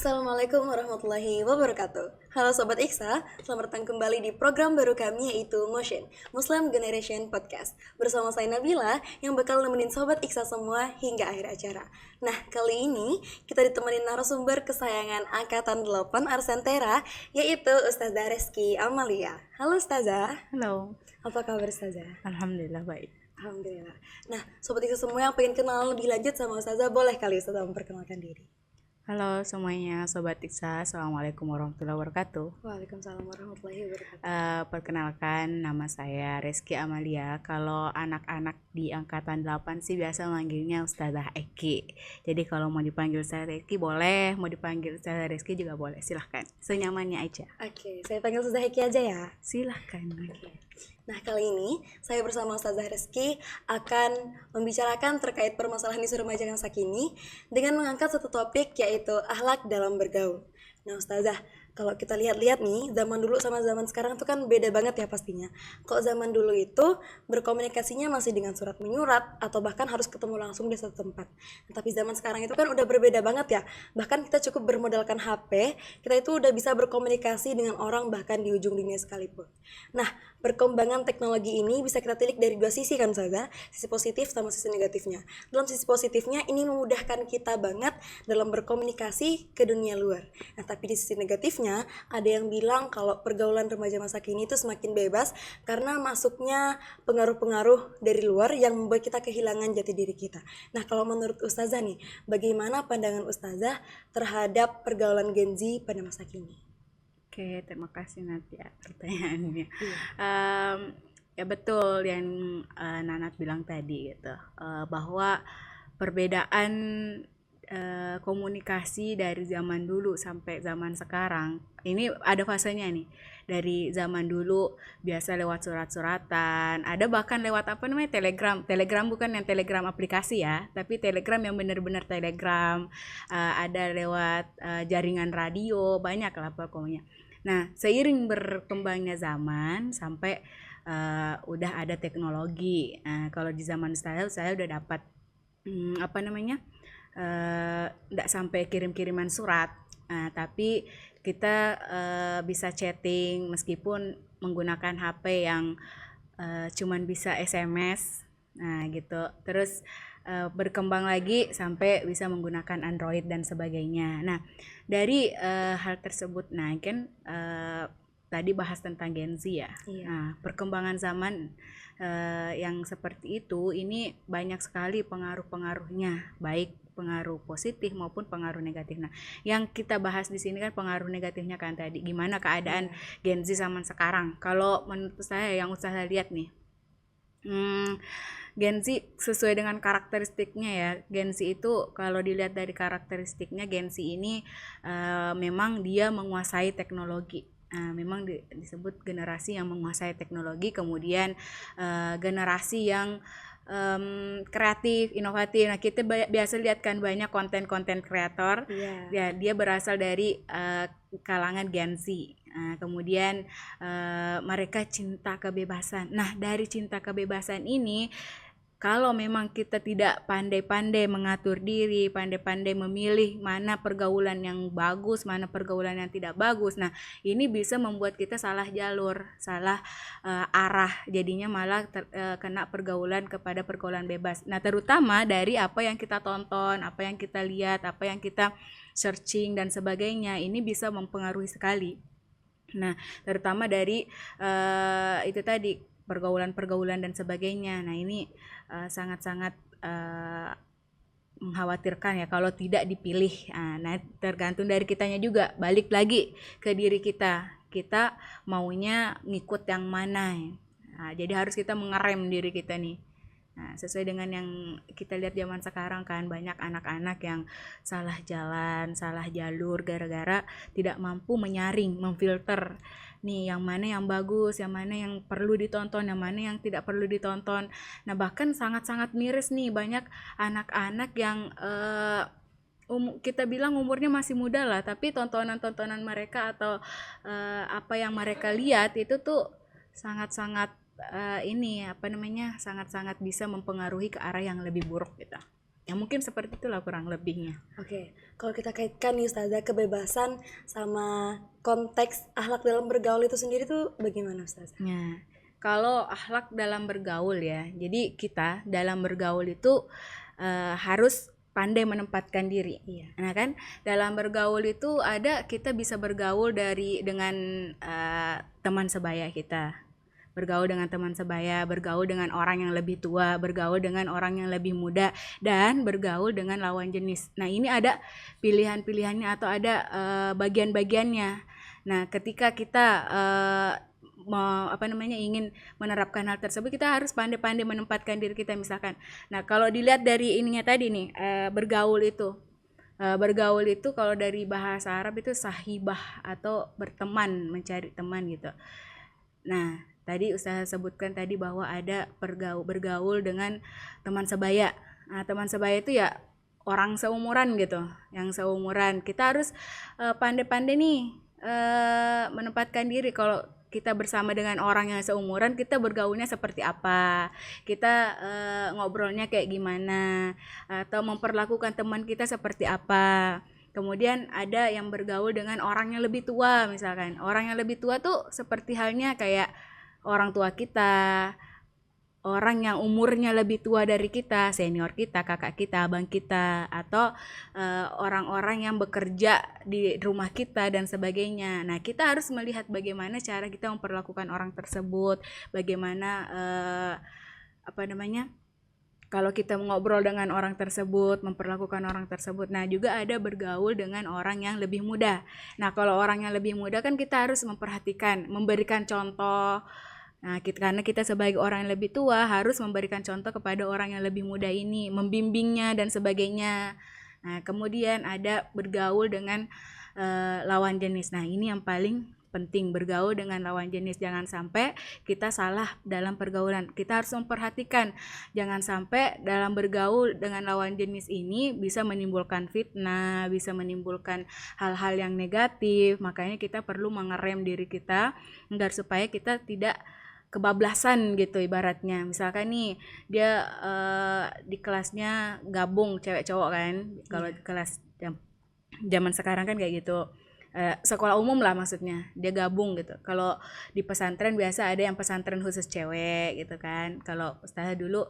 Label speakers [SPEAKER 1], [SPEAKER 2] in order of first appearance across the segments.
[SPEAKER 1] Assalamualaikum warahmatullahi wabarakatuh. Halo Sobat Iksa, selamat datang kembali di program baru kami yaitu Motion, Muslim Generation Podcast. Bersama saya Nabila yang bakal nemenin Sobat Iksa semua hingga akhir acara. Nah, kali ini kita ditemani narasumber kesayangan Angkatan 8 Arsentera, yaitu Ustazah Reski Amalia. Halo Ustazah.
[SPEAKER 2] Halo,
[SPEAKER 1] Apa kabar Ustazah?
[SPEAKER 2] alhamdulillah baik.
[SPEAKER 1] Alhamdulillah. Nah, Sobat Iksa semua yang pengen kenal lebih lanjut sama Ustazah, boleh kali Ustazah memperkenalkan diri.
[SPEAKER 2] Halo semuanya, Sobat Iksa, Assalamualaikum warahmatullahi wabarakatuh.
[SPEAKER 1] Waalaikumsalam warahmatullahi wabarakatuh.
[SPEAKER 2] Perkenalkan, nama saya Reski Amalia. Kalau anak-anak di Angkatan 8 sih biasa manggilnya Ustazah Eki. Jadi kalau mau dipanggil Ustazah Eki boleh, mau dipanggil Ustazah Reski juga boleh, silahkan. Senyamannya aja.
[SPEAKER 1] Oke, saya panggil Ustazah Eki aja ya.
[SPEAKER 2] Silahkan.
[SPEAKER 1] Nah, kali ini saya bersama Ustazah Reski akan membicarakan terkait permasalahan isu remaja masa kini dengan mengangkat satu topik yaitu akhlak dalam bergaul. Nah, Ustazah, kalau kita lihat-lihat nih, zaman dulu sama zaman sekarang tuh kan beda banget ya pastinya. Kok zaman dulu itu berkomunikasinya masih dengan surat menyurat atau bahkan harus ketemu langsung di satu tempat. Nah, tapi zaman sekarang itu kan udah berbeda banget ya. Bahkan kita cukup bermodalkan HP, kita itu udah bisa berkomunikasi dengan orang bahkan di ujung dunia sekalipun. Nah, perkembangan teknologi ini bisa kita tilik dari dua sisi kan Ustazah, sisi positif sama sisi negatifnya. Dalam sisi positifnya ini memudahkan kita banget dalam berkomunikasi ke dunia luar. Nah, tapi di sisi negatifnya ada yang bilang kalau pergaulan remaja masa kini itu semakin bebas karena masuknya pengaruh-pengaruh dari luar yang membuat kita kehilangan jati diri kita. Nah, kalau menurut Ustazah nih, bagaimana pandangan Ustazah terhadap pergaulan Gen Z pada masa kini?
[SPEAKER 2] Oke, terima kasih Nadia pertanyaannya. Ya betul yang Nanat bilang tadi gitu, bahwa perbedaan komunikasi dari zaman dulu sampai zaman sekarang ini ada fasenya nih. Dari zaman dulu biasa lewat surat-suratan, ada bahkan lewat apa namanya telegram bukan yang telegram aplikasi ya, tapi telegram yang benar-benar telegram. Ada lewat jaringan radio, banyak lah pokoknya. Nah, seiring berkembangnya zaman sampai udah ada teknologi. Kalau di zaman saya udah dapat apa namanya, nggak sampai kirim-kiriman surat, tapi kita bisa chatting meskipun menggunakan HP yang cuman bisa SMS, nah gitu. Terus berkembang lagi sampai bisa menggunakan Android dan sebagainya. Nah, dari hal tersebut, nah kan tadi bahas tentang Gen Z ya.
[SPEAKER 1] Iya.
[SPEAKER 2] Nah, perkembangan zaman yang seperti itu ini banyak sekali pengaruh-pengaruhnya, baik pengaruh positif maupun pengaruh negatif. Nah, yang kita bahas di sini kan pengaruh negatifnya kan tadi, gimana keadaan Gen Z zaman sekarang. Kalau menurut saya yang saya lihat nih, Gen Z sesuai dengan karakteristiknya ya. Gen Z itu kalau dilihat dari karakteristiknya, Gen Z ini memang dia menguasai teknologi. Memang disebut generasi yang menguasai teknologi, kemudian generasi yang kreatif, inovatif. Nah, kita biasa lihat kan banyak konten-konten kreator. Ya, dia berasal dari kalangan Gen Z. Kemudian mereka cinta kebebasan. Nah, dari cinta kebebasan ini, kalau memang kita tidak pandai-pandai mengatur diri, pandai-pandai memilih mana pergaulan yang bagus, mana pergaulan yang tidak bagus, nah ini bisa membuat kita salah jalur, salah arah, jadinya malah kena pergaulan kepada pergaulan bebas. Nah, terutama dari apa yang kita tonton, apa yang kita lihat, apa yang kita searching dan sebagainya, ini bisa mempengaruhi sekali. Nah, terutama dari itu tadi, pergaulan-pergaulan dan sebagainya. Nah, ini sangat-sangat mengkhawatirkan ya kalau tidak dipilih. Nah, tergantung dari kitanya juga, balik lagi ke diri kita. Kita maunya ngikut yang mana ya. Nah, jadi harus kita mengerem diri kita nih. Nah, sesuai dengan yang kita lihat zaman sekarang kan, banyak anak-anak yang salah jalan, salah jalur gara-gara tidak mampu menyaring, memfilter nih yang mana yang bagus, yang mana yang perlu ditonton, yang mana yang tidak perlu ditonton. Nah, bahkan sangat-sangat miris nih, banyak anak-anak yang kita bilang umurnya masih muda lah, tapi tontonan-tontonan mereka atau apa yang mereka lihat itu tuh sangat-sangat ini apa namanya, sangat-sangat bisa mempengaruhi ke arah yang lebih buruk gitu. Ya mungkin seperti itulah kurang lebihnya.
[SPEAKER 1] Oke, kalau kita kaitkan nih Ustazah, kebebasan sama konteks akhlak dalam bergaul itu sendiri tuh bagaimana Ustazah?
[SPEAKER 2] Ya, kalau akhlak dalam bergaul ya, jadi kita dalam bergaul itu harus pandai menempatkan diri.
[SPEAKER 1] Iya.
[SPEAKER 2] Nah kan, dalam bergaul itu ada kita bisa bergaul dengan teman sebaya kita, bergaul dengan teman sebaya, bergaul dengan orang yang lebih tua, bergaul dengan orang yang lebih muda, dan bergaul dengan lawan jenis. Nah ini ada pilihan-pilihannya atau ada bagian-bagiannya. Nah ketika kita ingin menerapkan hal tersebut, kita harus pandai-pandai menempatkan diri kita misalkan. Nah kalau dilihat dari ininya tadi nih, bergaul itu kalau dari bahasa Arab itu sahibah atau berteman, mencari teman gitu. Nah tadi Ustaz sebutkan tadi bahwa ada bergaul dengan teman sebaya. Nah teman sebaya itu ya orang seumuran gitu, yang seumuran. Kita harus pandai-pandai nih menempatkan diri. Kalau kita bersama dengan orang yang seumuran, kita bergaulnya seperti apa, kita ngobrolnya kayak gimana, atau memperlakukan teman kita seperti apa. Kemudian ada yang bergaul dengan orang yang lebih tua misalkan. Orang yang lebih tua tuh seperti halnya kayak orang tua kita, orang yang umurnya lebih tua dari kita, senior kita, kakak kita, abang kita, atau orang-orang yang bekerja di rumah kita dan sebagainya. Nah, kita harus melihat bagaimana cara kita memperlakukan orang tersebut, bagaimana kalau kita ngobrol dengan orang tersebut, memperlakukan orang tersebut. Nah, juga ada bergaul dengan orang yang lebih muda. Nah, kalau orang yang lebih muda kan kita harus memperhatikan, memberikan contoh. Nah, karena kita sebagai orang yang lebih tua harus memberikan contoh kepada orang yang lebih muda ini, membimbingnya dan sebagainya. Nah, kemudian ada bergaul dengan lawan jenis. Nah, ini yang paling penting, bergaul dengan lawan jenis. Jangan sampai kita salah dalam pergaulan. Kita harus memperhatikan jangan sampai dalam bergaul dengan lawan jenis ini bisa menimbulkan fitnah, bisa menimbulkan hal-hal yang negatif. Makanya kita perlu mengerem diri kita agar supaya kita tidak kebablasan gitu ibaratnya. Misalkan nih dia di kelasnya gabung cewek cowok kan. Kalau kelas zaman sekarang kan kayak gitu. Sekolah umum lah maksudnya, dia gabung gitu. Kalau di pesantren biasa ada yang pesantren khusus cewek gitu kan. Kalau Ustazah dulu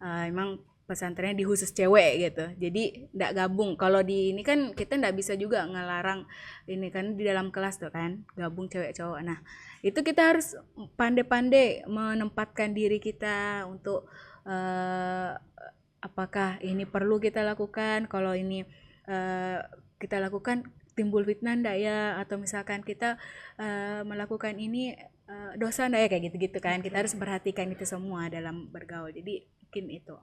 [SPEAKER 2] emang pesantrennya di khusus cewek gitu, jadi nggak gabung. Kalau di ini kan kita nggak bisa juga ngelarang ini kan di dalam kelas tuh kan gabung cewek cowok. Nah itu kita harus pandai-pandai menempatkan diri kita untuk apakah ini perlu kita lakukan, kalau ini kita lakukan timbul fitnah ndak ya, atau misalkan kita melakukan ini dosa ndak ya, kayak gitu-gitu kan. Kita harus perhatikan itu semua dalam bergaul. Jadi mungkin itu.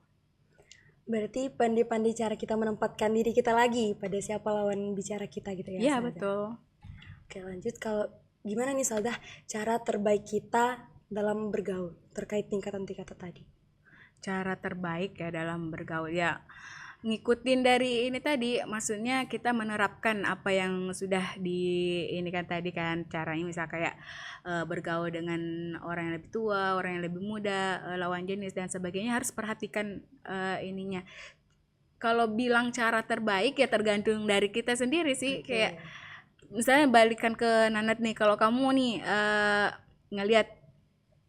[SPEAKER 1] Berarti pandai-pandai cara kita menempatkan diri kita lagi pada siapa lawan bicara kita gitu ya.
[SPEAKER 2] Iya
[SPEAKER 1] Ustazah?
[SPEAKER 2] betul.
[SPEAKER 1] Oke lanjut, kalau gimana nih Ustazah cara terbaik kita dalam bergaul terkait tingkatan-tingkatan tadi?
[SPEAKER 2] Cara terbaik ya dalam bergaul ya ngikutin dari ini tadi, maksudnya kita menerapkan apa yang sudah di ini kan tadi kan caranya, misal kayak bergaul dengan orang yang lebih tua, orang yang lebih muda, lawan jenis dan sebagainya, harus perhatikan ininya. Kalau bilang cara terbaik ya tergantung dari kita sendiri sih. Kayak misalnya balikan ke Nanat nih, kalau kamu nih ngelihat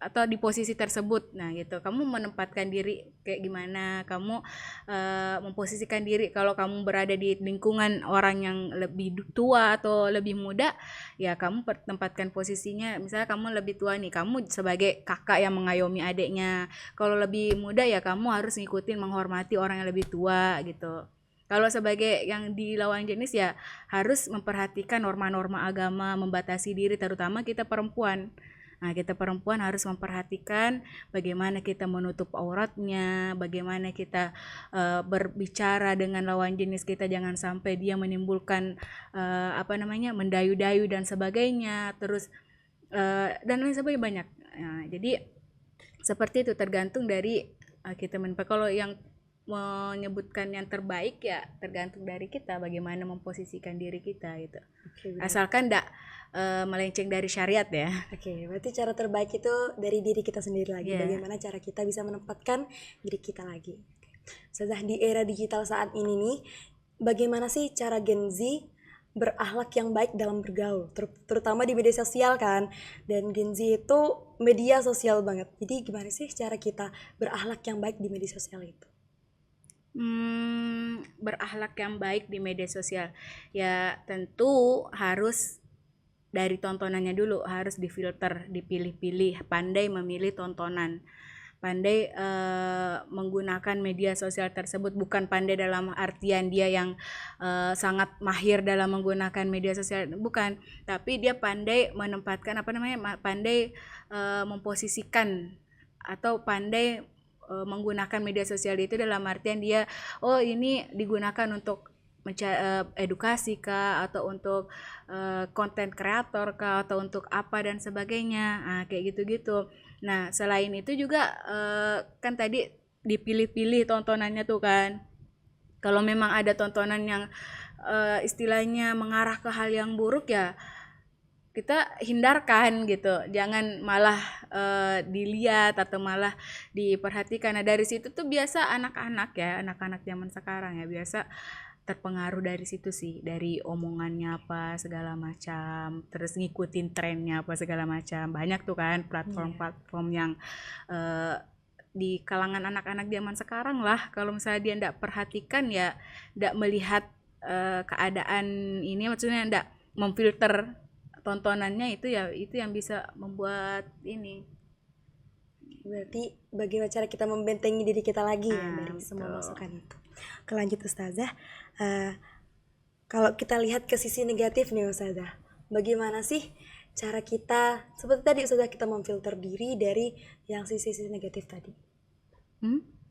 [SPEAKER 2] atau di posisi tersebut, nah gitu kamu menempatkan diri kayak gimana, kamu memposisikan diri. Kalau kamu berada di lingkungan orang yang lebih tua atau lebih muda, ya kamu tempatkan posisinya. Misalnya kamu lebih tua nih, kamu sebagai kakak yang mengayomi adiknya. Kalau lebih muda ya kamu harus ngikutin, menghormati orang yang lebih tua gitu. Kalau sebagai yang di lawan jenis ya harus memperhatikan norma-norma agama, membatasi diri, terutama kita perempuan. Nah, kita perempuan harus memperhatikan bagaimana kita menutup auratnya, bagaimana kita berbicara dengan lawan jenis kita, jangan sampai dia menimbulkan mendayu-dayu dan sebagainya, terus dan lain sebagainya banyak. Nah, jadi seperti itu, tergantung dari kita kalau yang menyebutkan yang terbaik ya tergantung dari kita bagaimana memposisikan diri kita gitu. Asalkan enggak melenceng dari syariat ya.
[SPEAKER 1] Oke, berarti cara terbaik itu dari diri kita sendiri lagi. Bagaimana cara kita bisa menempatkan diri kita lagi. Ustazah, di era digital saat ini nih, bagaimana sih cara Gen Z berakhlak yang baik dalam bergaul, terutama di media sosial kan? Dan Gen Z itu media sosial banget. Jadi gimana sih cara kita berakhlak yang baik di media sosial itu?
[SPEAKER 2] Berakhlak yang baik di media sosial. Ya tentu harus dari tontonannya dulu, harus difilter, dipilih-pilih, pandai memilih tontonan. Pandai menggunakan media sosial tersebut, bukan pandai dalam artian dia yang sangat mahir dalam menggunakan media sosial, bukan, tapi dia pandai menempatkan pandai memposisikan atau pandai menggunakan media sosial itu dalam artian dia ini digunakan untuk edukasi kah, atau untuk konten kreator kah, atau untuk apa dan sebagainya, kayak gitu-gitu. Nah selain itu juga kan tadi dipilih-pilih tontonannya tuh kan. Kalau memang ada tontonan yang istilahnya mengarah ke hal yang buruk, ya kita hindarkan gitu, jangan malah dilihat atau malah diperhatikan. Nah dari situ tuh biasa anak-anak zaman sekarang ya biasa terpengaruh dari situ sih, dari omongannya apa segala macam, terus ngikutin trennya apa segala macam. Banyak tuh kan platform-platform yang di kalangan anak-anak zaman sekarang lah, kalau misalnya dia ndak perhatikan, ya ndak melihat keadaan ini, maksudnya ndak memfilter tontonannya, itu ya itu yang bisa membuat ini.
[SPEAKER 1] Berarti bagaimana cara kita membentengi diri kita lagi ya dari semua
[SPEAKER 2] betul.
[SPEAKER 1] masukan itu. Lanjut Ustazah, kalau kita lihat ke sisi negatif nih Ustazah, bagaimana sih cara kita, seperti tadi Ustazah, kita memfilter diri dari yang sisi-sisi negatif tadi?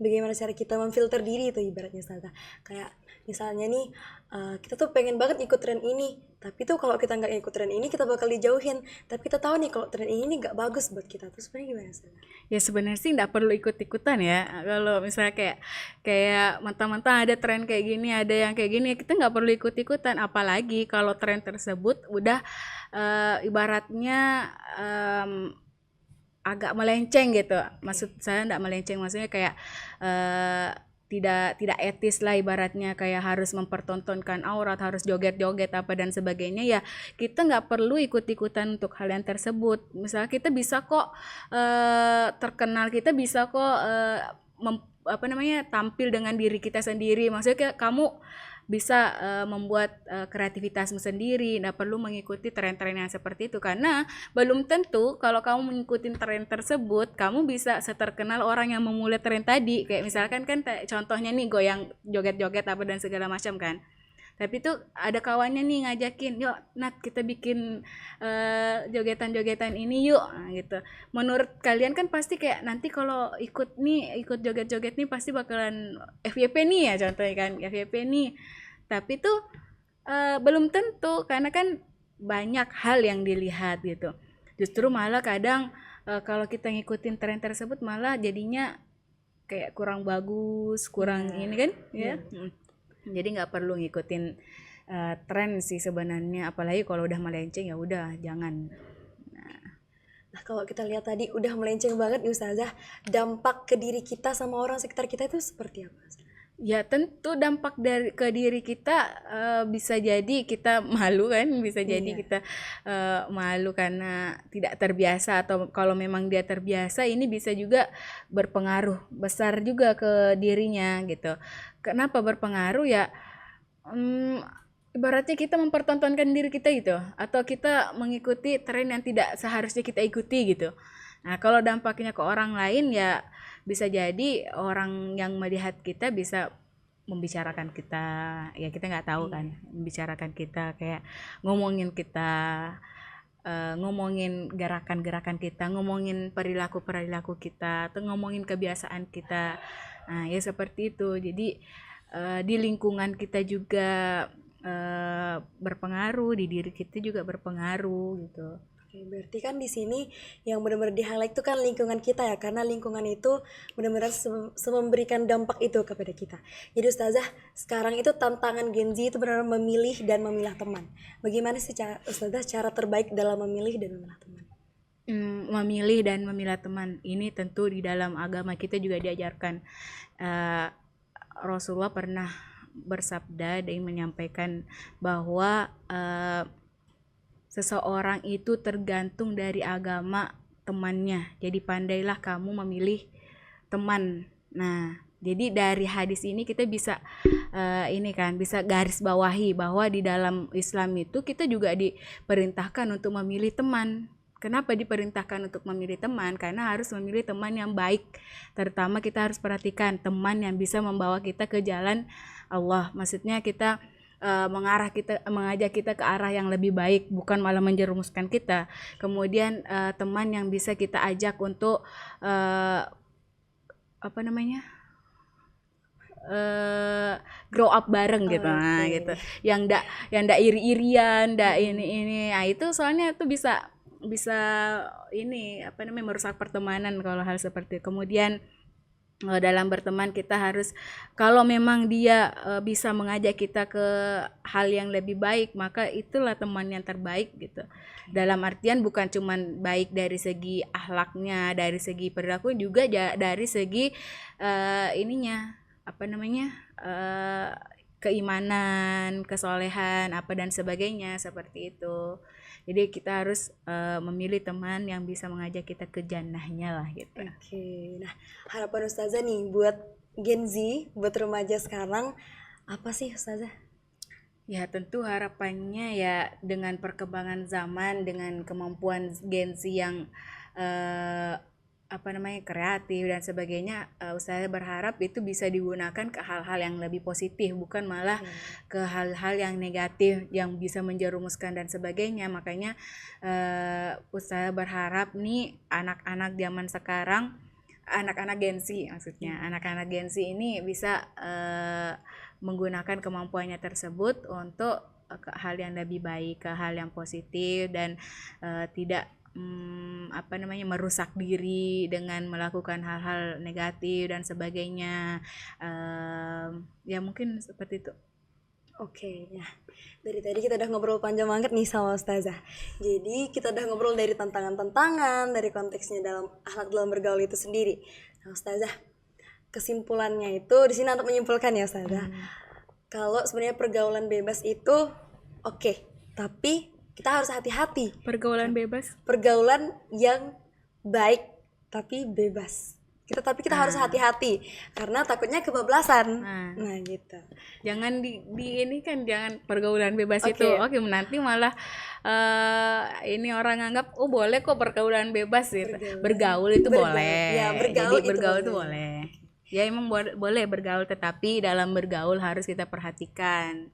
[SPEAKER 1] Bagaimana cara kita memfilter diri itu ibaratnya Ustazah? Kayak misalnya nih, kita tuh pengen banget ikut tren ini, tapi tuh kalau kita nggak ikut tren ini kita bakal dijauhin. Tapi kita tahu nih kalau tren ini nggak bagus buat kita. Terus sebenarnya gimana Ustazah?
[SPEAKER 2] Ya sebenarnya sih nggak perlu ikut-ikutan ya. Kalau misalnya kayak mentang-mentang ada tren kayak gini, ada yang kayak gini, kita nggak perlu ikut-ikutan. Apalagi kalau tren tersebut udah ibaratnya agak melenceng gitu. Maksud saya nggak melenceng, maksudnya kayak tidak etis lah, ibaratnya kayak harus mempertontonkan aurat, harus joget-joget apa dan sebagainya. Ya kita nggak perlu ikut-ikutan untuk hal yang tersebut. Misalnya kita bisa kok terkenal, kita bisa kok tampil dengan diri kita sendiri. Maksudnya kayak kamu bisa membuat kreativitasmu sendiri, nggak perlu mengikuti tren-tren yang seperti itu, karena belum tentu kalau kamu mengikuti tren tersebut kamu bisa seterkenal orang yang memulai tren tadi. Kayak misalkan kan contohnya nih goyang, joget-joget apa dan segala macam kan, tapi tuh ada kawannya nih ngajakin, yuk Nat kita bikin jogetan-jogetan ini yuk, gitu. Menurut kalian kan pasti kayak nanti kalau ikut joget-joget nih pasti bakalan FYP nih ya, contohnya kan FYP nih. Tapi tuh belum tentu, karena kan banyak hal yang dilihat gitu. Justru malah kadang kalau kita ngikutin tren tersebut malah jadinya kayak kurang bagus, kurang ini kan ya. Jadi nggak perlu ngikutin tren sih sebenarnya, apalagi kalau udah melenceng ya udah jangan.
[SPEAKER 1] Nah kalau kita lihat tadi udah melenceng banget nih Ustazah, dampak ke diri kita sama orang sekitar kita itu seperti apa?
[SPEAKER 2] Ya tentu dampak ke diri kita, bisa jadi kita malu kan, bisa jadi kita malu karena tidak terbiasa, atau kalau memang dia terbiasa ini bisa juga berpengaruh besar juga ke dirinya gitu. Kenapa berpengaruh ya? Ibaratnya kita mempertontonkan diri kita gitu, atau kita mengikuti tren yang tidak seharusnya kita ikuti gitu. Nah kalau dampaknya ke orang lain, ya bisa jadi orang yang melihat kita bisa membicarakan kita, ya kita nggak tahu kan, membicarakan kita, kayak ngomongin kita, ngomongin gerakan-gerakan kita, ngomongin perilaku-perilaku kita, atau ngomongin kebiasaan kita. Nah ya seperti itu. Jadi di lingkungan kita juga berpengaruh, di diri kita juga berpengaruh gitu.
[SPEAKER 1] Oke, berarti kan di sini yang benar-benar di-highlight itu kan lingkungan kita ya, karena lingkungan itu benar-benar memberikan dampak itu kepada kita. Jadi Ustazah, sekarang itu tantangan Gen Z itu benar-benar memilih dan memilah teman. Bagaimana sih Ustazah cara terbaik dalam memilih dan memilah teman?
[SPEAKER 2] Memilih dan memilah teman ini tentu di dalam agama kita juga diajarkan. Rasulullah pernah bersabda dan menyampaikan bahwa seseorang itu tergantung dari agama temannya. Jadi pandailah kamu memilih teman. Nah, jadi dari hadis ini kita bisa ini kan bisa garis bawahi bahwa di dalam Islam itu kita juga diperintahkan untuk memilih teman. Kenapa diperintahkan untuk memilih teman? Karena harus memilih teman yang baik. Terutama kita harus perhatikan teman yang bisa membawa kita ke jalan Allah. Maksudnya kita mengajak kita ke arah yang lebih baik, bukan malah menjerumuskan kita. Kemudian teman yang bisa kita ajak untuk apa namanya? Grow up bareng gitu. Nah, gitu. Yang ndak iri-irian, ndak ini. Nah, itu soalnya tuh bisa ini apa namanya merusak pertemanan kalau hal seperti itu. Kemudian dalam berteman kita harus kalau memang dia bisa mengajak kita ke hal yang lebih baik, maka itulah teman yang terbaik gitu. Dalam artian bukan cuman baik dari segi akhlaknya, dari segi perilaku, juga dari segi ininya apa namanya keimanan, kesolehan apa dan sebagainya seperti itu. Jadi kita harus memilih teman yang bisa mengajak kita ke jannahnya lah gitu.
[SPEAKER 1] Oke, nah harapan Ustazah nih buat Gen Z, buat remaja sekarang apa sih Ustazah?
[SPEAKER 2] Ya tentu harapannya ya dengan perkembangan zaman, dengan kemampuan Gen Z yang apa namanya kreatif dan sebagainya, saya berharap itu bisa digunakan ke hal-hal yang lebih positif, bukan malah ke hal-hal yang negatif yang bisa menjerumuskan dan sebagainya. Makanya saya berharap nih anak-anak zaman sekarang, anak-anak Gen Z maksudnya, anak-anak Gen Z ini bisa menggunakan kemampuannya tersebut untuk ke hal yang lebih baik, ke hal yang positif, dan tidak apa namanya merusak diri dengan melakukan hal-hal negatif dan sebagainya. Ya mungkin seperti itu.
[SPEAKER 1] Oke, ya dari tadi kita udah ngobrol panjang banget nih sama Ustazah. Jadi kita udah ngobrol dari tantangan-tantangan, dari konteksnya dalam akhlak dalam bergaul itu sendiri. Nah Ustazah, kesimpulannya itu di sini untuk menyimpulkan ya Ustazah. Kalau sebenarnya pergaulan bebas itu oke, tapi kita harus hati-hati.
[SPEAKER 2] Pergaulan bebas,
[SPEAKER 1] Pergaulan yang baik tapi bebas. Tapi kita harus hati-hati karena takutnya kebablasan. Nah, gitu.
[SPEAKER 2] Jangan di ini kan, jangan pergaulan bebas itu. Oke, nanti malah ini orang anggap oh boleh kok pergaulan bebas gitu. Bergaul itu boleh.
[SPEAKER 1] Ya, bergaul
[SPEAKER 2] itu boleh. Ya emang boleh bergaul, tetapi dalam bergaul harus kita perhatikan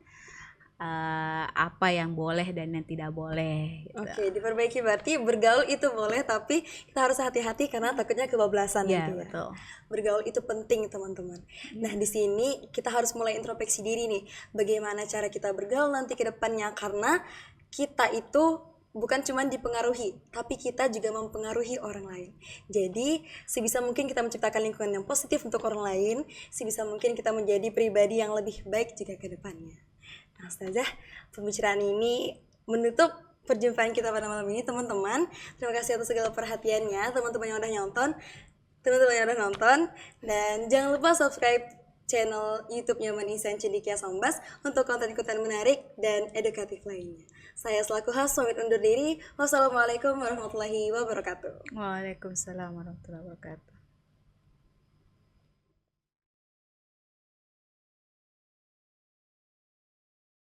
[SPEAKER 2] apa yang boleh dan yang tidak boleh gitu.
[SPEAKER 1] Oke, diperbaiki berarti bergaul itu boleh tapi kita harus hati-hati karena takutnya kebablasan
[SPEAKER 2] ya,
[SPEAKER 1] nanti ya.
[SPEAKER 2] Betul.
[SPEAKER 1] Bergaul itu penting teman-teman. Nah di sini kita harus mulai introspeksi diri nih. Bagaimana cara kita bergaul nanti ke depannya, karena kita itu bukan cuma dipengaruhi, tapi kita juga mempengaruhi orang lain. Jadi sebisa mungkin kita menciptakan lingkungan yang positif untuk orang lain, sebisa mungkin kita menjadi pribadi yang lebih baik juga ke depannya. Nah Ustazah, pembicaraan ini menutup perjumpaan kita pada malam ini teman-teman. Terima kasih atas segala perhatiannya teman-teman yang udah nonton, dan jangan lupa subscribe channel YouTube Nyaman Ihsan Cendekia Sombas untuk konten-konten menarik dan edukatif lainnya. Saya selaku host pamit undur diri. Wassalamualaikum warahmatullahi wabarakatuh.
[SPEAKER 2] Waalaikumsalam warahmatullahi wabarakatuh.